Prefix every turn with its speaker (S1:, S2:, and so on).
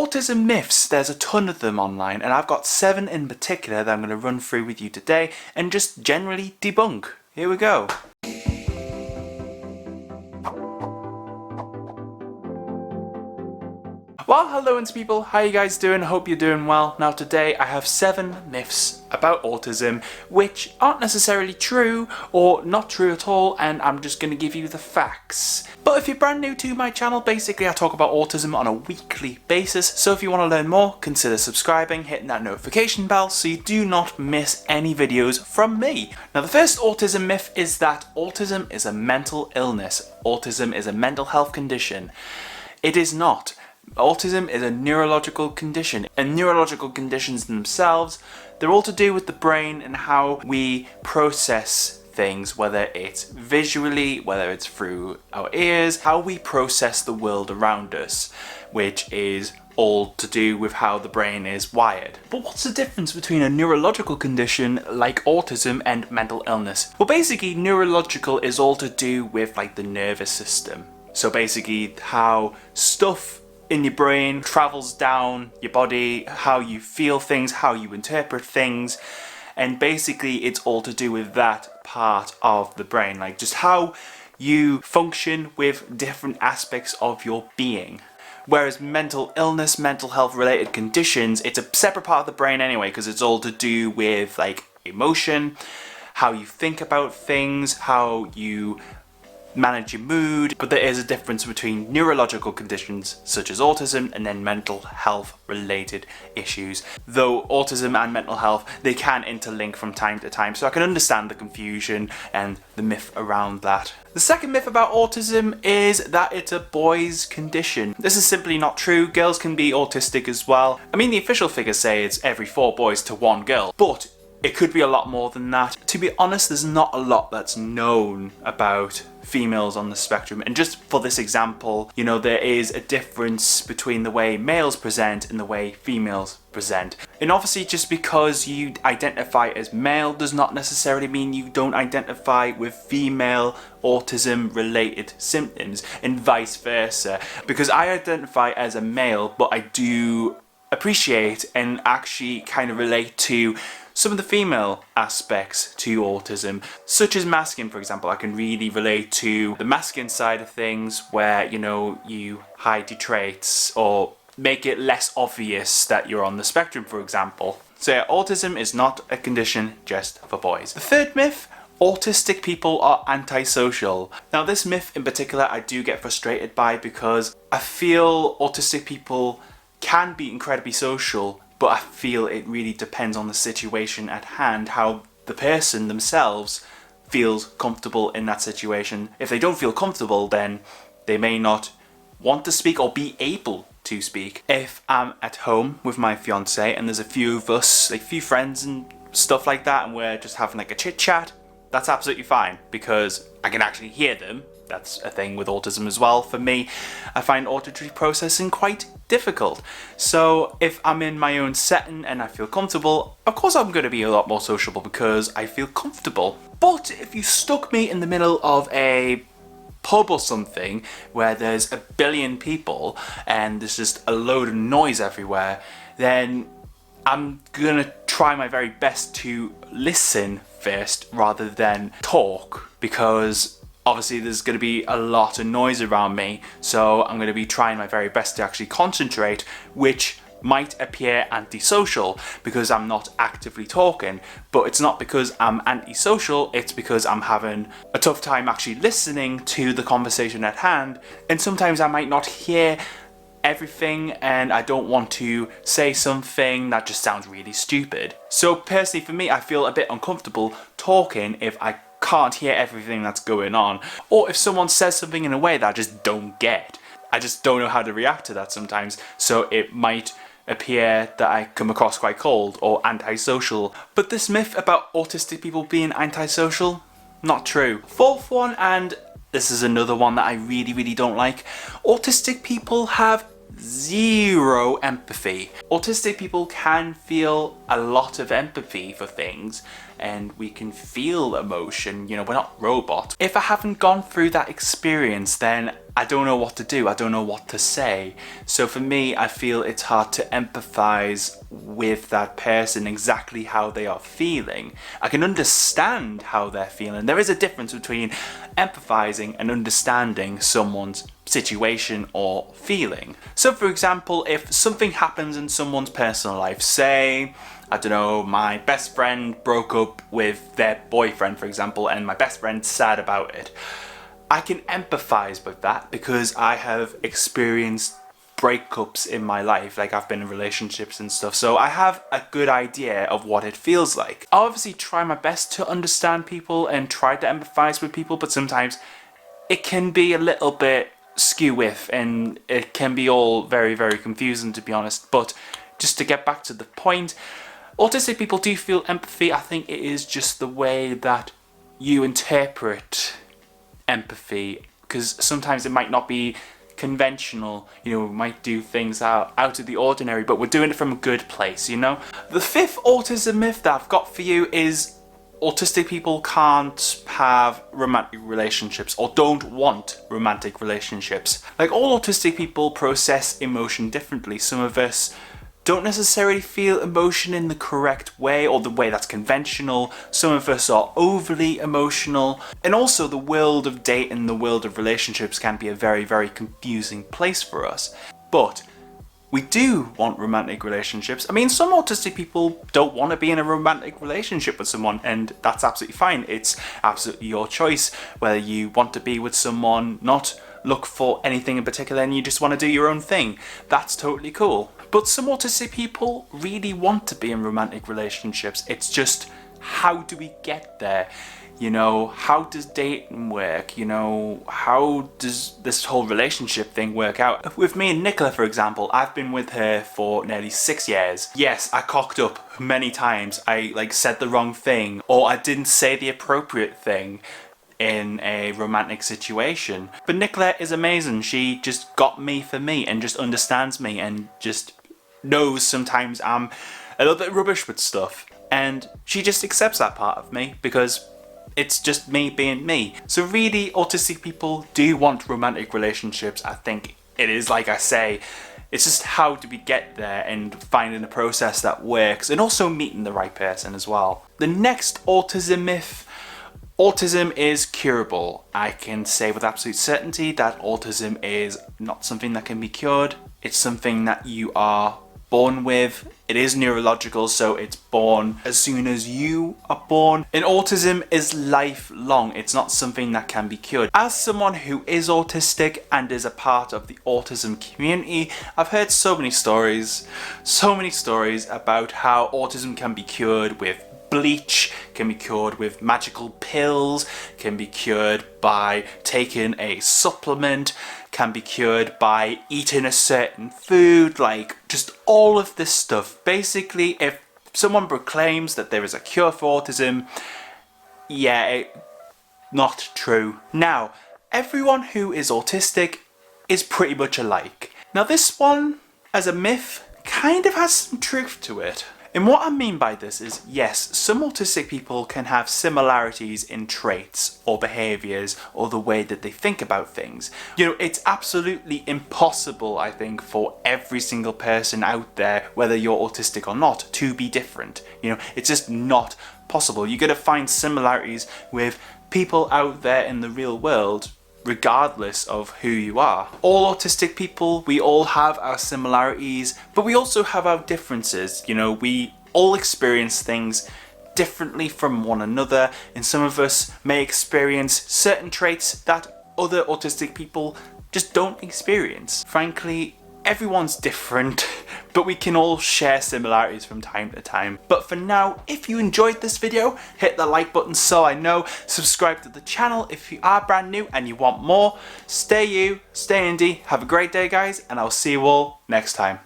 S1: Autism myths, there's a ton of them online, and I've got 7 in particular that I'm going to run through with you today and just generally debunk. Here we go. Well, hello people, how you guys doing? Hope you're doing well. Now today I have 7 myths about autism which aren't necessarily true or not true at all, and I'm just going to give you the facts. But if you're brand new to my channel, basically I talk about autism on a weekly basis, so if you want to learn more, consider subscribing, hitting that notification bell so you do not miss any videos from me. Now the first autism myth is that autism is a mental illness. Autism is a mental health condition. It is not. Autism is a neurological condition, and neurological conditions themselves, they're all to do with the brain and how we process things, whether it's visually, whether it's through our ears, how we process the world around us, which is all to do with how the brain is wired. But what's the difference between a neurological condition like autism and mental illness? Well, basically neurological is all to do with like the nervous system. So basically how stuff in your brain travels down your body, how you feel things, how you interpret things, and basically it's all to do with that part of the brain, like just how you function with different aspects of your being. Whereas mental illness, mental health related conditions, it's a separate part of the brain anyway, because it's all to do with like emotion, how you think about things, how you manage your mood. But there is a difference between neurological conditions such as autism and then mental health related issues. Though autism and mental health, they can interlink from time to time, so I can understand the confusion and the myth around that. The second myth about autism is that it's a boy's condition. This is simply not true. Girls can be autistic as well. I mean, the official figures say it's every 4 boys to 1 girl, but it could be a lot more than that. To be honest, there's not a lot that's known about females on the spectrum. And just for this example, you know, there is a difference between the way males present and the way females present. And obviously just because you identify as male does not necessarily mean you don't identify with female autism related symptoms, and vice versa. Because I identify as a male, but I do appreciate and actually kind of relate to some of the female aspects to autism, such as masculine, for example. I can really relate to the masculine side of things where, you know, you hide your traits or make it less obvious that you're on the spectrum, for example. So yeah, autism is not a condition just for boys. The third myth, autistic people are antisocial. Now this myth in particular I do get frustrated by, because I feel autistic people can be incredibly social, but I feel it really depends on the situation at hand, how the person themselves feels comfortable in that situation. If they don't feel comfortable, then they may not want to speak or be able to speak. If I'm at home with my fiance and there's a few of us, like a few friends and stuff like that, and we're just having like a chit chat, that's absolutely fine because I can actually hear them. That's a thing with autism as well. For me, I find auditory processing quite difficult. So if I'm in my own setting and I feel comfortable, of course I'm going to be a lot more sociable because I feel comfortable. But if you stuck me in the middle of a pub or something where there's a billion people and there's just a load of noise everywhere, then I'm gonna try my very best to listen first rather than talk, because obviously there's going to be a lot of noise around me, so I'm going to be trying my very best to actually concentrate, which might appear antisocial because I'm not actively talking. But it's not because I'm antisocial, it's because I'm having a tough time actually listening to the conversation at hand, and sometimes I might not hear everything and I don't want to say something that just sounds really stupid. So personally for me, I feel a bit uncomfortable talking if I can't hear everything that's going on, or if someone says something in a way that I just don't get. I just don't know how to react to that sometimes, so it might appear that I come across quite cold or antisocial. But this myth about autistic people being antisocial, not true. Fourth one, and this is another one that I really don't like. Autistic people have zero empathy. Autistic people can feel a lot of empathy for things, and we can feel emotion, you know, we're not robots. If I haven't gone through that experience, then I don't know what to do, I don't know what to say. So for me, I feel it's hard to empathize with that person, exactly how they are feeling. I can understand how they're feeling. There is a difference between empathizing and understanding someone's situation or feeling. So for example, if something happens in someone's personal life, say, I don't know, my best friend broke up with their boyfriend, for example, and my best friend's sad about it. I can empathize with that because I have experienced breakups in my life, like I've been in relationships and stuff, so I have a good idea of what it feels like. I obviously try my best to understand people and try to empathize with people, but sometimes it can be a little bit skew-with and it can be all very, very confusing, to be honest. But just to get back to the point, autistic people do feel empathy. I think it is just the way that you interpret empathy, because sometimes it might not be conventional, you know, we might do things out of the ordinary, but we're doing it from a good place, you know. The fifth autism myth that I've got for you is autistic people can't have romantic relationships or don't want romantic relationships. Like, all autistic people process emotion differently. Some of us don't necessarily feel emotion in the correct way or the way that's conventional. Some of us are overly emotional. And also the world of dating, the world of relationships can be a very, very confusing place for us. But we do want romantic relationships. I mean, some autistic people don't want to be in a romantic relationship with someone, and that's absolutely fine. It's absolutely your choice whether you want to be with someone, not look for anything in particular, and you just want to do your own thing. That's totally cool. But some autistic people really want to be in romantic relationships. It's just, how do we get there? You know, how does dating work? You know, how does this whole relationship thing work out? With me and Nicola, for example, I've been with her for nearly 6 years. Yes, I cocked up many times. I said the wrong thing, or I didn't say the appropriate thing in a romantic situation. But Nicola is amazing. She just got me for me and just understands me and just knows sometimes I'm a little bit rubbish with stuff. And she just accepts that part of me because it's just me being me. So really, autistic people do want romantic relationships. I think it is, like I say, it's just how do we get there and finding a process that works, and also meeting the right person as well. The next autism myth: autism is curable. I can say with absolute certainty that autism is not something that can be cured. It's something that you are born with. It is neurological, so it's born as soon as you are born. And autism is lifelong. It's not something that can be cured. As someone who is autistic and is a part of the autism community, I've heard so many stories about how autism can be cured with bleach, can be cured with magical pills, can be cured by taking a supplement, can be cured by eating a certain food, like just all of this stuff. Basically, if someone proclaims that there is a cure for autism, yeah, not true. Now, everyone who is autistic is pretty much alike. Now this one, as a myth, kind of has some truth to it. And what I mean by this is, yes, some autistic people can have similarities in traits or behaviours or the way that they think about things. You know, it's absolutely impossible, I think, for every single person out there, whether you're autistic or not, to be different. You know, it's just not possible. You're going to find similarities with people out there in the real world, regardless of who you are. All autistic people, we all have our similarities, but we also have our differences. You know, we all experience things differently from one another, and some of us may experience certain traits that other autistic people just don't experience. Frankly, everyone's different, but we can all share similarities from time to time. But for now, if you enjoyed this video, hit the like button so I know, subscribe to the channel if you are brand new and you want more. Stay you, stay indie, have a great day guys, and I'll see you all next time.